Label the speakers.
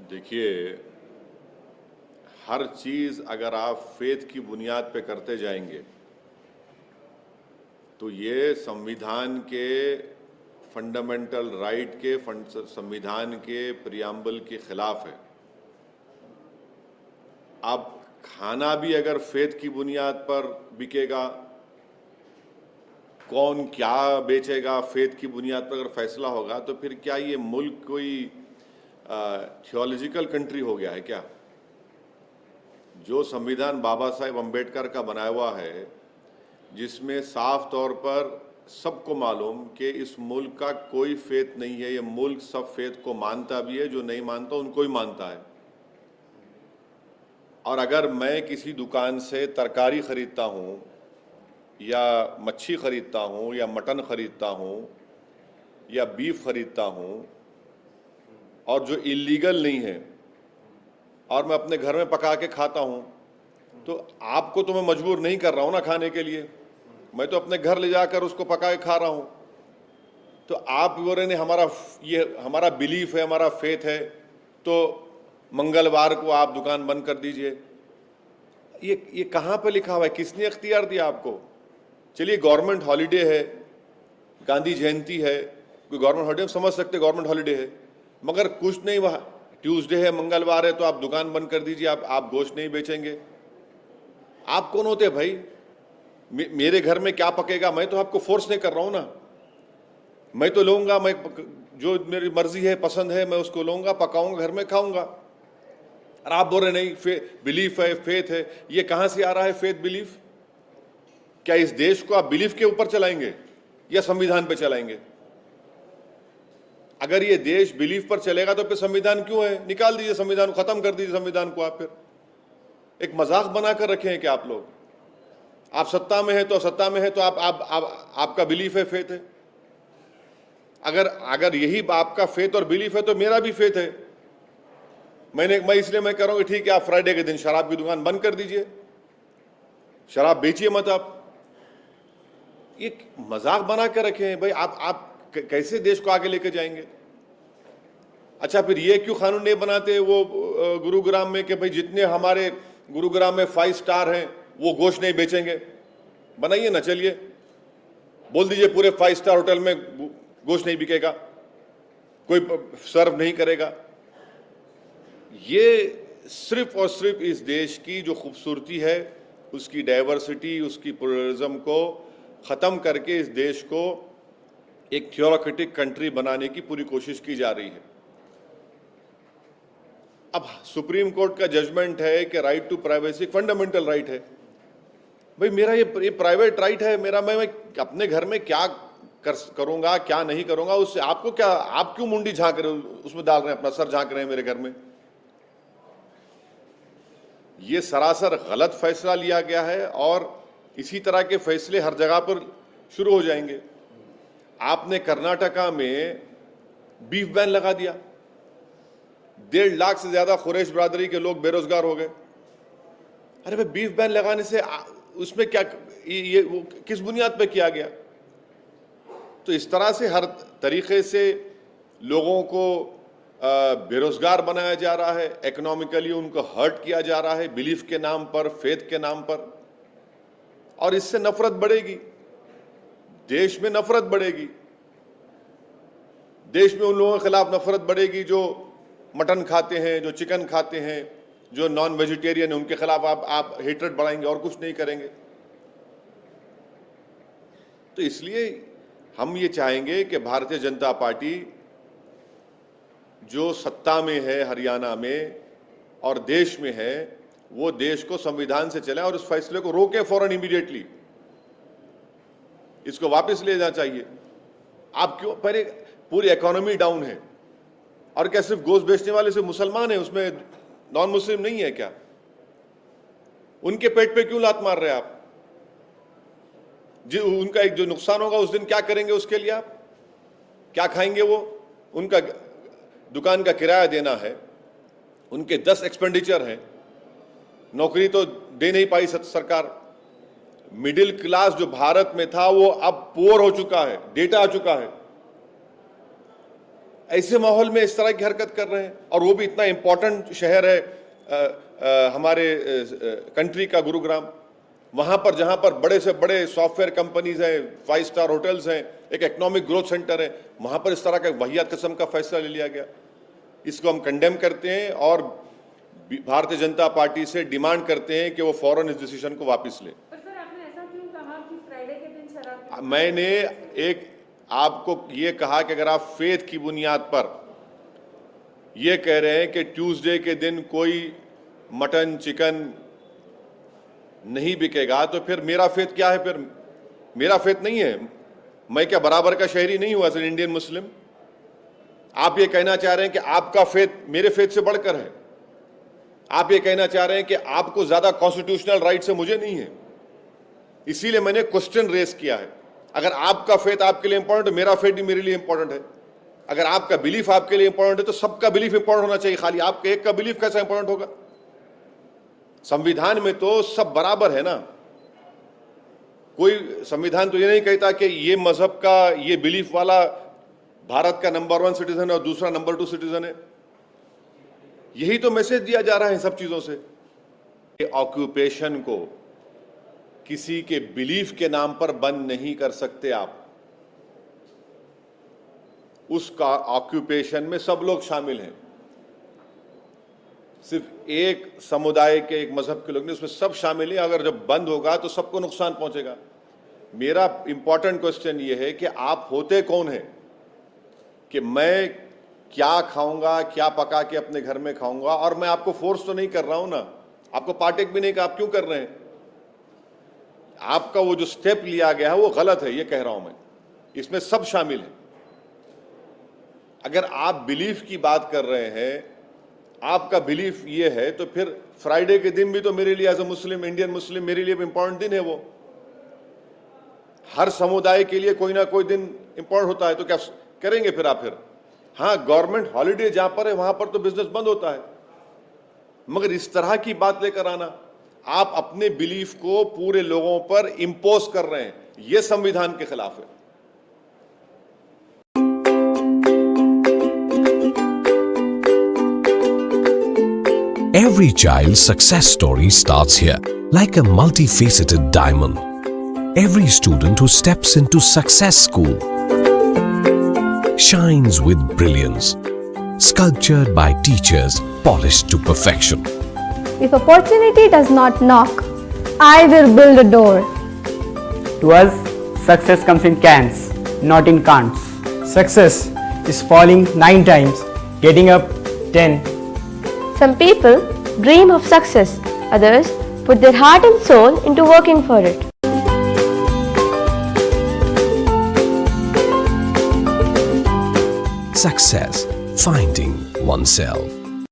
Speaker 1: देखिए, हर चीज़ अगर आप फेथ की बुनियाद पे करते जाएंगे तो ये संविधान के फंडामेंटल राइट के संविधान के प्रियम्बल के खिलाफ है। अब खाना भी अगर फेथ की बुनियाद पर बिकेगा, कौन क्या बेचेगा फेथ की बुनियाद पर अगर फैसला होगा, तो फिर क्या ये मुल्क कोई थियोलॉजिकल कंट्री हो गया है क्या? जो संविधान बाबा साहेब अम्बेडकर का बनाया हुआ है, जिसमें साफ तौर पर सबको मालूम कि इस मुल्क का कोई फेथ नहीं है, ये मुल्क सब फेथ को मानता भी है, जो नहीं मानता उनको ही मानता है। और अगर मैं किसी दुकान से तरकारी ख़रीदता हूँ या मच्छी ख़रीदता हूँ या मटन ख़रीदता हूँ या बीफ ख़रीदता हूँ और जो इलीगल नहीं है और मैं अपने घर में पका के खाता हूँ, तो आपको तो मैं मजबूर नहीं कर रहा हूँ ना खाने के लिए, मैं तो अपने घर ले जाकर उसको पका के खा रहा हूँ। तो आप बोल रहे हैं ये हमारा बिलीफ है, हमारा फेथ है, तो मंगलवार को आप दुकान बंद कर दीजिए। ये कहाँ पे लिखा हुआ है? किसने इख्तियार दिया आपको? चलिए, गवर्नमेंट हॉलीडे है, गांधी जयंती है, कोई गवर्नमेंट हॉलीडे समझ सकते, गवर्नमेंट हॉलीडे है, मगर कुछ नहीं, वहाँ ट्यूसडे है, मंगलवार है, तो आप दुकान बंद कर दीजिए, आप गोश्त नहीं बेचेंगे। आप कौन होते भाई? मेरे घर में क्या पकेगा, मैं तो आपको फोर्स नहीं कर रहा हूँ ना, मैं तो लूँगा, मैं जो मेरी मर्जी है, पसंद है, मैं उसको लूँगा, पकाऊँगा, घर में खाऊँगा। और आप बोल रहे नहीं बिलीफ है, फेथ है। ये कहाँ से आ रहा है फेथ बिलीफ? क्या इस देश को आप बिलीफ के ऊपर चलाएंगे या संविधान पे चलाएंगे? अगर ये देश बिलीफ पर चलेगा तो फिर संविधान क्यों है? निकाल दीजिए संविधान को, खत्म कर दीजिए संविधान को। आप फिर एक मजाक बनाकर रखे हैं कि आप लोग, आप सत्ता में है तो आपका बिलीफ है, फेथ है। अगर यही आपका फेथ और बिलीफ है तो मेरा भी फेथ है। मैं इसलिए मैं कह रहा हूं कि ठीक है, आप फ्राइडे के दिन शराब की दुकान बंद कर दीजिए, शराब बेचिए मत आप। ये मजाक बना के रखे हैं भाई। आप कैसे देश को आगे लेके जाएंगे? अच्छा, फिर ये क्यों कानून नहीं बनाते वो गुरुग्राम में कि भाई जितने हमारे गुरुग्राम में 5 स्टार हैं वो गोश्त नहीं बेचेंगे? बनाइए ना, चलिए बोल दीजिए पूरे 5 स्टार होटल में गोश्त नहीं बिकेगा, कोई सर्व नहीं करेगा। ये सिर्फ और सिर्फ इस देश की जो खूबसूरती है, उसकी डाइवर्सिटी, उसकी प्लुरलिज्म को ख़त्म करके इस देश को एक थियोक्रेटिक कंट्री बनाने की पूरी कोशिश की जा रही है। अब सुप्रीम कोर्ट का जजमेंट है कि right to privacy fundamental right है। भाई मेरा ये प्राइवेट राइट है मेरा, मैं अपने घर में क्या करूंगा, क्या नहीं करूंगा, उससे आपको क्या? आप क्यों मुंडी झांक रहे हो, उसमें डाल रहे हैं, अपना सर झांक रहे हैं मेरे घर में? ये सरासर गलत फैसला लिया गया है और इसी तरह के फैसले हर जगह पर शुरू हो जाएंगे। आपने कर्नाटका में बीफ बैन लगा दिया, 1.5 लाख से ज्यादा कुरैश बरादरी के लोग बेरोजगार हो गए। अरे भाई, बीफ बैन लगाने से उसमें क्या, ये वो किस बुनियाद पे किया गया? तो इस तरह से हर तरीके से लोगों को बेरोजगार बनाया जा रहा है, इकोनॉमिकली उनको हर्ट किया जा रहा है, बिलीफ के नाम पर, फेथ के नाम पर। और इससे नफरत बढ़ेगी, देश में नफरत बढ़ेगी, देश में उन लोगों के खिलाफ नफरत बढ़ेगी जो मटन खाते हैं, जो चिकन खाते हैं, जो नॉन वेजिटेरियन है, उनके खिलाफ आप हेट्रेड बढ़ाएंगे और कुछ नहीं करेंगे। तो इसलिए हम ये चाहेंगे कि भारतीय जनता पार्टी जो सत्ता में है हरियाणा में और देश में है, वो देश को संविधान से चले और इस फैसले को रोके फौरन, इमीडिएटली इसको वापस ले जाना चाहिए। आप क्यों? पहले पूरी इकोनॉमी डाउन है और क्या सिर्फ गोश्त बेचने वाले सिर्फ मुसलमान है, उसमें नॉन मुस्लिम नहीं है क्या? उनके पेट पे क्यों लात मार रहे हैं आप? जी, उनका एक जो नुकसान होगा उस दिन क्या करेंगे? उसके लिए आप क्या खाएंगे? वो उनका दुकान का किराया देना है, उनके 10 एक्सपेंडिचर हैं, नौकरी तो दे नहीं पाई सरकार। मिडिल क्लास जो भारत में था वो अब पुअर हो चुका है, डेटा आ चुका है। ऐसे माहौल में इस तरह की हरकत कर रहे हैं, और वो भी इतना इंपॉर्टेंट शहर है हमारे कंट्री का, गुरुग्राम, वहां पर जहां पर बड़े से बड़े सॉफ्टवेयर कंपनीज हैं, 5 स्टार होटल्स हैं, एक इकोनॉमिक ग्रोथ सेंटर है, वहां पर इस तरह का वाहियात किस्म का फैसला ले लिया गया। इसको हम कंडेम करते हैं और भारतीय जनता पार्टी से डिमांड करते हैं कि वो फौरन इस डिसीजन को वापस ले।
Speaker 2: पर सर, आपने ऐसा क्यों कहा कि फ्राइडे के दिन शराब?
Speaker 1: मैंने एक आपको ये कहा कि अगर आप फेथ की बुनियाद पर ये कह रहे हैं कि ट्यूसडे के दिन कोई मटन चिकन नहीं बिकेगा, तो फिर मेरा फेथ क्या है? फिर मेरा फेथ नहीं है, मैं क्या बराबर का शहरी नहीं हूं एज एन इंडियन मुस्लिम? आप ये कहना चाह रहे हैं कि आपका फेथ मेरे फेथ से बढ़कर है, आप ये कहना चाह रहे हैं कि आपको ज्यादा कॉन्स्टिट्यूशनल राइट से मुझे नहीं है, इसीलिए मैंने क्वेश्चन रेस किया है। अगर आपका फेथ आपके लिए इंपॉर्टेंट है, मेरा फेथ भी मेरे लिए इंपॉर्टेंट है। अगर आपका बिलीफ आपके लिए इंपॉर्टेंट है तो सबका बिलीफ इंपॉर्टेंट होना चाहिए, खाली आपके एक का बिलीफ कैसा इंपॉर्टेंट होगा? संविधान में तो सब बराबर है ना। कोई संविधान तो ये नहीं कहता कि ये मजहब का, ये बिलीफ वाला भारत का नंबर 1 सिटीजन है और दूसरा नंबर 2 सिटीजन है। यही तो मैसेज दिया जा रहा है सब चीजों से। ऑक्यूपेशन को किसी के बिलीफ के नाम पर बंद नहीं कर सकते आप। उसका ऑक्यूपेशन में सब लोग शामिल हैं, सिर्फ एक समुदाय के, एक मजहब के लोग नहीं, उसमें सब शामिल हैं। अगर जब बंद होगा तो सबको नुकसान पहुंचेगा। मेरा इंपॉर्टेंट क्वेश्चन ये है कि आप होते कौन हैं कि मैं क्या खाऊंगा, क्या पका के अपने घर में खाऊंगा? और मैं आपको फोर्स तो नहीं कर रहा हूं ना, आपको पार्टेक भी नहीं कि आप क्यों कर रहे हैं। आपका वो जो स्टेप लिया गया है वो गलत है, ये कह रहा हूं मैं। इसमें सब शामिल है। अगर आप बिलीफ की बात कर रहे हैं, आपका बिलीफ ये है, तो फिर फ्राइडे के दिन भी तो मेरे लिए as a Muslim, Indian Muslim, मेरे लिए इंपॉर्टेंट दिन है वो। हर समुदाय के लिए कोई ना कोई दिन इंपॉर्टेंट होता है, तो क्या करेंगे फिर आप? फिर हाँ, गवर्नमेंट हॉलीडे जहां पर है वहां पर तो बिजनेस बंद होता है, मगर इस तरह की बात लेकर आना, आप अपने बिलीफ को पूरे लोगों पर इंपोज कर रहे हैं, यह संविधान के खिलाफ है।
Speaker 3: Every child's success story starts here, like a multifaceted diamond. Every student who steps into Success School shines with brilliance, sculptured by teachers polished to perfection.
Speaker 4: If opportunity does not knock, I will build a door.
Speaker 5: To us, success comes in cans, not in can'ts.
Speaker 6: Success is falling 9 times, getting up 10.
Speaker 4: Some people dream of success, others put their heart and soul into working for it.
Speaker 3: Success, finding oneself.